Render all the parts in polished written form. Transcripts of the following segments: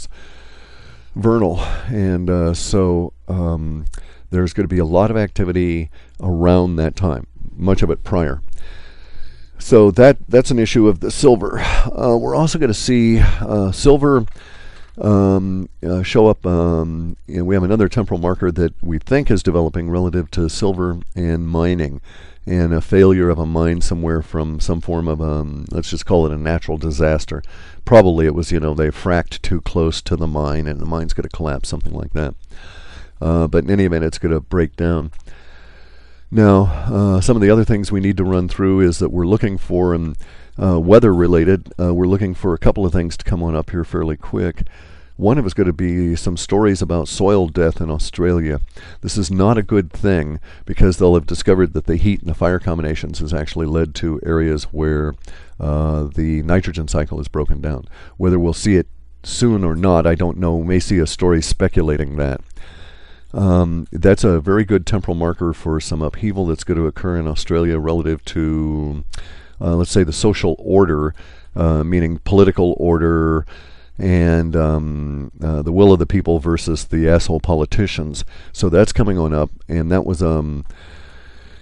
vortex, vernal, and so there's going to be a lot of activity around that time, much of it prior. So that's an issue of the silver. We're also going to see silver show up. We have another temporal marker that we think is developing relative to silver and mining, and a failure of a mine somewhere from some form of let's just call it a natural disaster. Probably it was, they fracked too close to the mine and the mine's going to collapse, something like that. But in any event, it's going to break down. Now, some of the other things we need to run through is that we're looking for, weather related, we're looking for a couple of things to come on up here fairly quick. One of us is going to be some stories about soil death in Australia. This is not a good thing because they'll have discovered that the heat and the fire combinations has actually led to areas where the nitrogen cycle is broken down. Whether we'll see it soon or not, I don't know. We may see a story speculating that. That's a very good temporal marker for some upheaval that's going to occur in Australia relative to, let's say, the social order, meaning political order, and the will of the people versus the asshole politicians. So that's coming on up, and that was in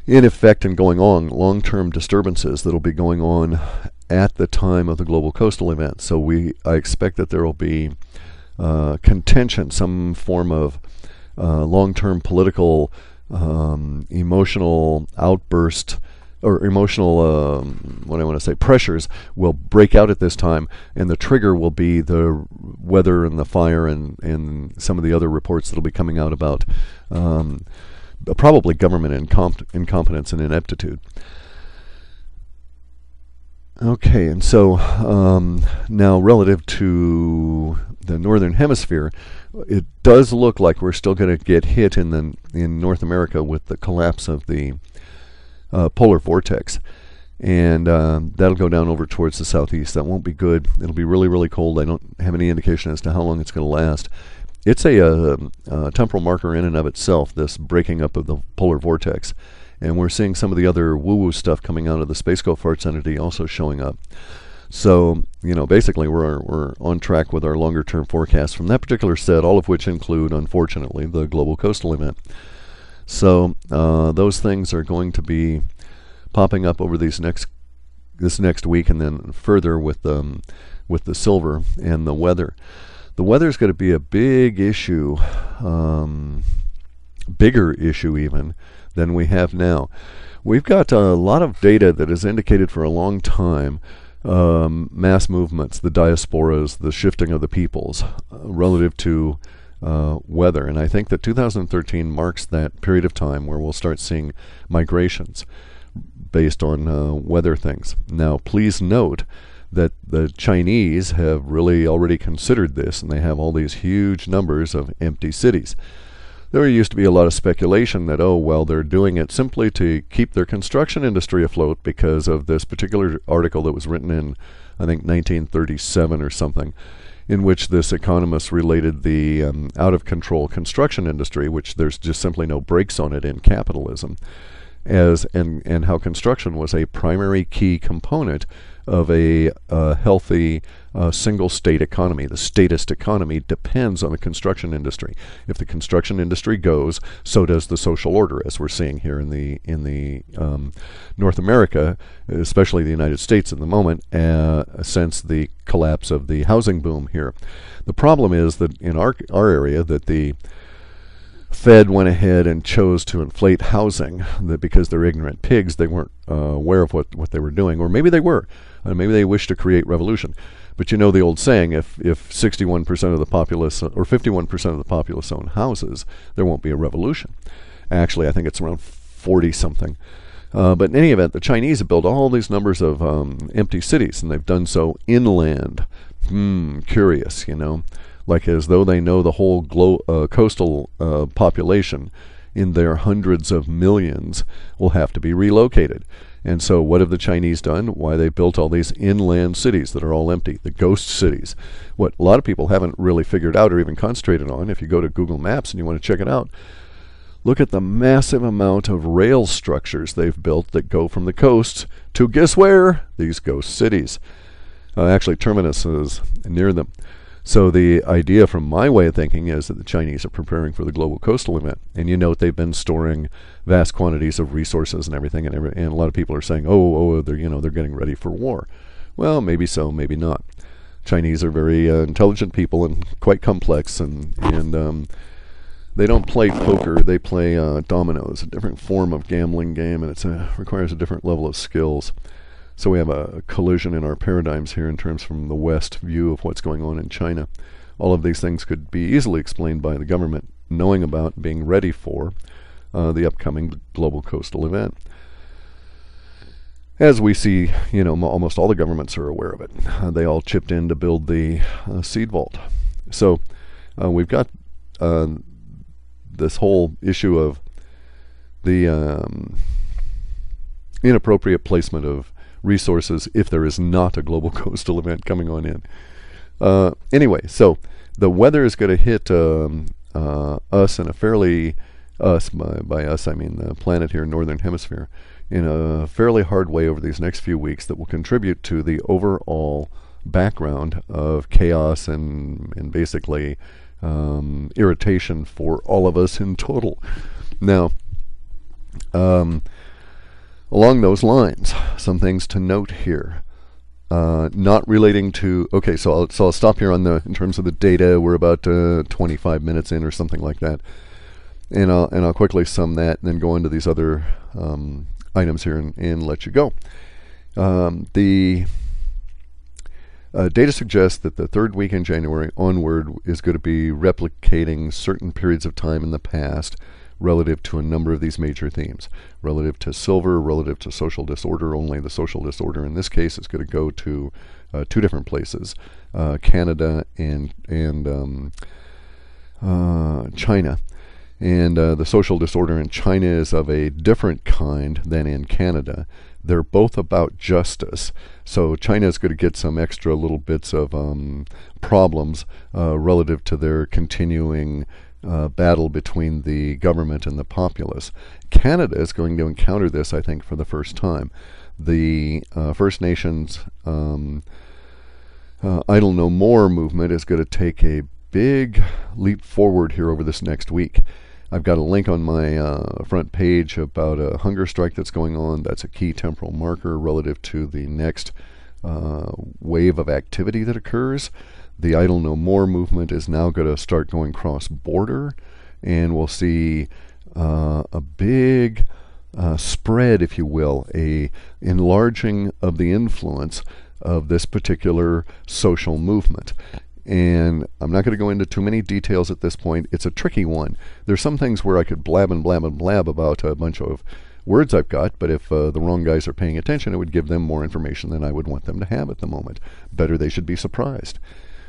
effect and going on long-term disturbances that'll be going on at the time of the global coastal event. So I expect that there will be contention, some form of long-term political emotional outburst or emotional pressures will break out at this time, and the trigger will be the weather and the fire and some of the other reports that will be coming out about probably government incompetence and ineptitude. Okay, and so now relative to the northern hemisphere, it does look like we're still going to get hit in North America with the collapse of the polar vortex, and that'll go down over towards the southeast. That won't be good. It'll be really, really cold. I don't have any indication as to how long it's going to last. It's a temporal marker in and of itself, this breaking up of the polar vortex, and we're seeing some of the other woo-woo stuff coming out of the Space Gulf Arts entity also showing up. So, basically we're on track with our longer-term forecasts from that particular set, all of which include, unfortunately, the global coastal event. So those things are going to be popping up over this next week, and then further with the silver and the weather. The weather is going to be a big issue, bigger issue even than we have now. We've got a lot of data that has indicated for a long time mass movements, the diasporas, the shifting of the peoples relative to weather. And I think that 2013 marks that period of time where we'll start seeing migrations based on weather things. Now, please note that the Chinese have really already considered this, and they have all these huge numbers of empty cities. There used to be a lot of speculation that, they're doing it simply to keep their construction industry afloat because of this particular article that was written in, I think, 1937 or something, in which this economist related the out-of-control construction industry, which there's just simply no brakes on it in capitalism, and how construction was a primary key component of a healthy single-state economy. The statist economy depends on the construction industry. If the construction industry goes, so does the social order, as we're seeing here in the North America, especially the United States at the moment, since the collapse of the housing boom here. The problem is that in our area that the Fed went ahead and chose to inflate housing, that because they're ignorant pigs, they weren't aware of what they were doing, or maybe they were. Maybe they wished to create revolution. But the old saying, if 61% of the populace or 51% of the populace own houses, there won't be a revolution. Actually, I think it's around 40-something. But in any event, the Chinese have built all these numbers of empty cities, and they've done so inland. Curious, like as though they know the whole coastal population in their hundreds of millions will have to be relocated. And so what have the Chinese done? Why, they built all these inland cities that are all empty, the ghost cities. What a lot of people haven't really figured out or even concentrated on, if you go to Google Maps and you want to check it out, look at the massive amount of rail structures they've built that go from the coast to, guess where? These ghost cities. Actually, terminus is near them. So the idea from my way of thinking is that the Chinese are preparing for the global coastal event. And you note they've been storing vast quantities of resources and everything, and a lot of people are saying, they're getting ready for war. Well, maybe so, maybe not. Chinese are very intelligent people and quite complex, and they don't play poker, they play dominoes, a different form of gambling game, and it requires a different level of skills. So we have a collision in our paradigms here in terms from the West view of what's going on in China. All of these things could be easily explained by the government knowing about, being ready for the upcoming global coastal event. As we see, almost all the governments are aware of it. They all chipped in to build the seed vault. So we've got this whole issue of the inappropriate placement of resources if there is not a global coastal event coming on in. Anyway, so the weather is going to hit us in a fairly, by us I mean the planet here in Northern Hemisphere, in a fairly hard way over these next few weeks that will contribute to the overall background of chaos and basically irritation for all of us in total. Now, along those lines, some things to note here. Not relating to, okay, so I'll stop here in terms of the data. We're about 25 minutes in or something like that, and I'll quickly sum that and then go into these other items here and let you go. The data suggests that the third week in January onward is going to be replicating certain periods of time in the past relative to a number of these major themes. Relative to silver, relative to social disorder, only the social disorder in this case is going to go to two different places, Canada and China. And the social disorder in China is of a different kind than in Canada. They're both about justice. So China is going to get some extra little bits of problems relative to their continuing battle between the government and the populace. Canada is going to encounter this, I think, for the first time. The First Nations Idle No More movement is going to take a big leap forward here over this next week. I've got a link on my front page about a hunger strike that's going on. That's a key temporal marker relative to the next wave of activity that occurs. The Idle No More movement is now going to start going cross-border, and we'll see a big spread, if you will, a enlarging of the influence of this particular social movement. And I'm not going to go into too many details at this point. It's a tricky one. There's some things where I could blab and blab and blab about a bunch of words I've got, but if the wrong guys are paying attention, it would give them more information than I would want them to have at the moment. Better they should be surprised.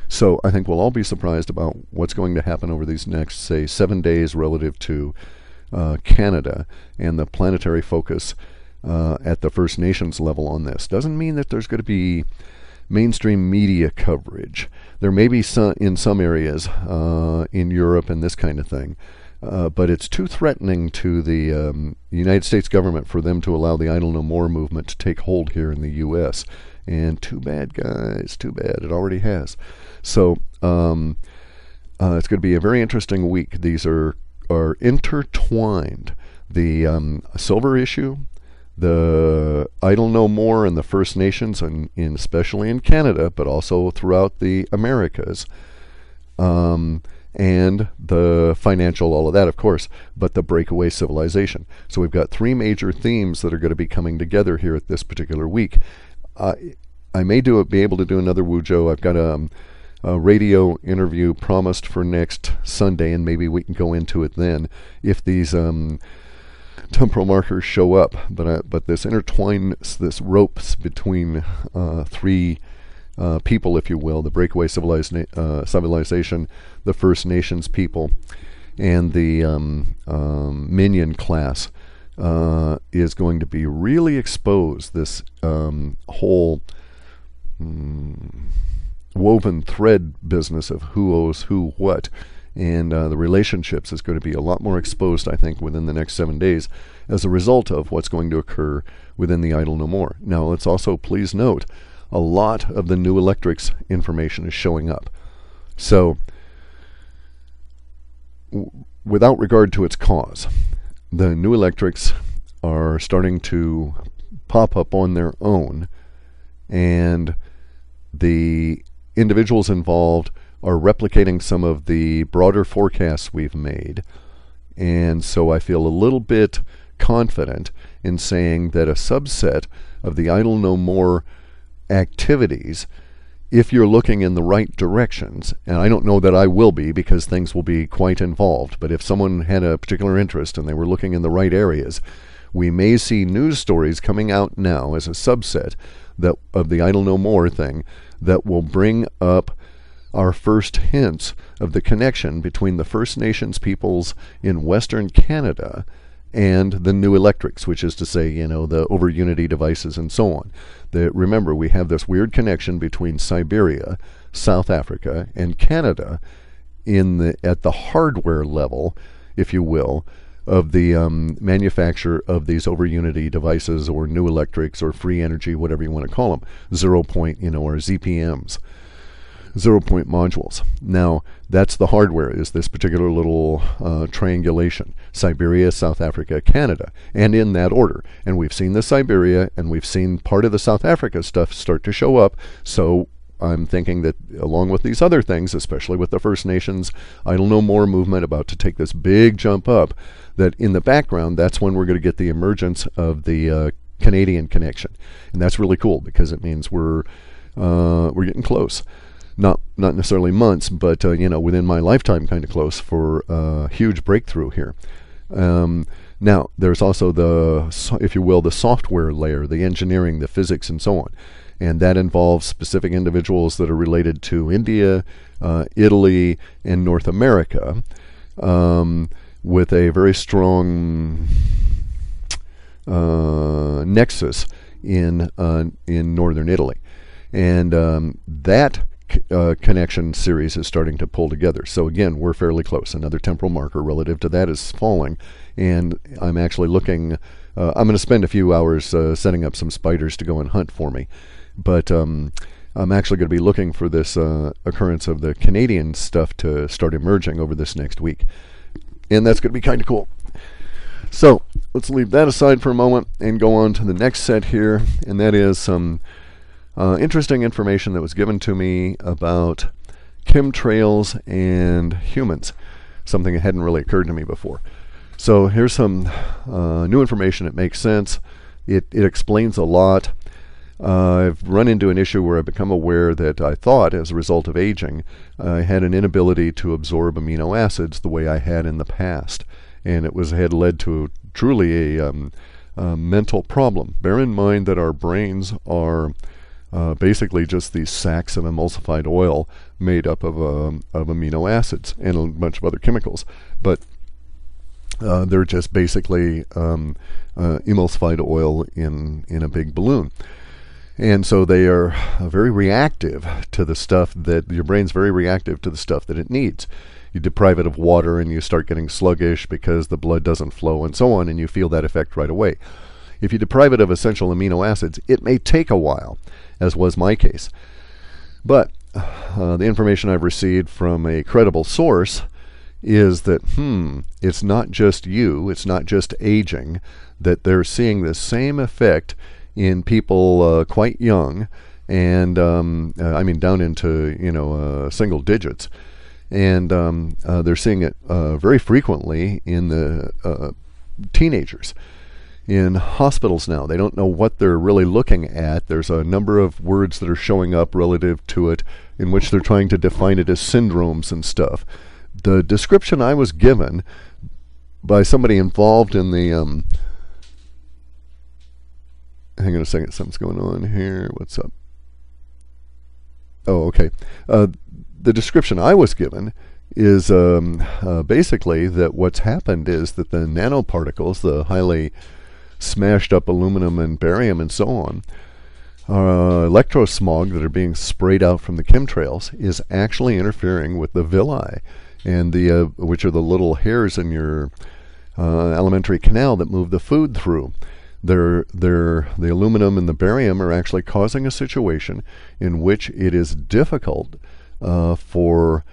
So I think we'll all be surprised about what's going to happen over these next, say, 7 days relative to Canada and the planetary focus at the First Nations level on this. Doesn't mean that there's going to be mainstream media coverage. There may be some in some areas in Europe and this kind of thing, but it's too threatening to the United States government for them to allow the Idle No More movement to take hold here in the U.S. And too bad, guys, too bad. It already has. So it's going to be a very interesting week. These are intertwined. The silver issue, the Idle No More, and the First Nations, and especially in Canada, but also throughout the Americas, and the financial, all of that, of course, but the breakaway civilization. So we've got three major themes that are going to be coming together here at this particular week. I may be able to do another Wujo. I've got a radio interview promised for next Sunday, and maybe we can go into it then if these temporal markers show up. But this intertwines, this ropes between three people, if you will, the breakaway civilization, the First Nations people, and the minion class is going to be really exposed. This whole woven thread business of who owes who what, and the relationships is going to be a lot more exposed, I think, within the next 7 days as a result of what's going to occur within the Idle No More. Now, let's also please note, a lot of the new electrics information is showing up. So, without regard to its cause, the new electrics are starting to pop up on their own, and the individuals involved are replicating some of the broader forecasts we've made. And so I feel a little bit confident in saying that a subset of the idle no more activities, if you're looking in the right directions, and I don't know that I will be because things will be quite involved, but if someone had a particular interest and they were looking in the right areas, we may see news stories coming out now as a subset that of the idle no more thing that will bring up our first hints of the connection between the First Nations peoples in Western Canada and the new electrics, which is to say, the over unity devices and so on. Remember, we have this weird connection between Siberia, South Africa, and Canada at the hardware level, if you will, of the manufacture of these over unity devices or new electrics or free energy, whatever you want to call them, 0 point, or ZPMs. 0-point modules. Now, that's the hardware, is this particular little triangulation. Siberia, South Africa, Canada, and in that order. And we've seen the Siberia, and we've seen part of the South Africa stuff start to show up, so I'm thinking that along with these other things, especially with the First Nations Idle No More movement about to take this big jump up, that in the background, that's when we're going to get the emergence of the Canadian connection. And that's really cool, because it means we're getting close. Not necessarily months, but within my lifetime, kind of close for a huge breakthrough here. Now, there's also if you will, the software layer, the engineering, the physics, and so on, and that involves specific individuals that are related to India, Italy, and North America, with a very strong nexus in northern Italy, and that connection series is starting to pull together. So again, we're fairly close. Another temporal marker relative to that is falling, and I'm actually looking. I'm going to spend a few hours setting up some spiders to go and hunt for me, but I'm actually going to be looking for this occurrence of the Canadian stuff to start emerging over this next week, and that's going to be kind of cool. So let's leave that aside for a moment and go on to the next set here, and that is some interesting information that was given to me about chemtrails and humans, something that hadn't really occurred to me before. So here's some new information. It makes sense. It explains a lot. I've run into an issue where I've become aware that I thought, as a result of aging, I had an inability to absorb amino acids the way I had in the past, and had led to truly a mental problem. Bear in mind that our brains are basically just these sacks of emulsified oil made up of amino acids and a bunch of other chemicals, but they're just basically emulsified oil in a big balloon. And so they are very reactive to the stuff that your brain's very reactive to the stuff that it needs. You deprive it of water and you start getting sluggish because the blood doesn't flow and so on, and you feel that effect right away. If you deprive it of essential amino acids, it may take a while, as was my case. But the information I've received from a credible source is that, it's not just it's not just aging, that they're seeing the same effect in people quite young, and I mean down into single digits, and they're seeing it very frequently in the teenagers. In hospitals now, they don't know what they're really looking at. There's a number of words that are showing up relative to it in which they're trying to define it as syndromes and stuff. The description I was given by somebody involved in the hang on a second, something's going on here. What's up? Oh, okay. The description I was given is basically that what's happened is that the nanoparticles, the highly smashed up aluminum and barium and so on, electrosmog that are being sprayed out from the chemtrails is actually interfering with the villi, and which are the little hairs in your alimentary canal that move the food through. The aluminum and the barium are actually causing a situation in which it is difficult for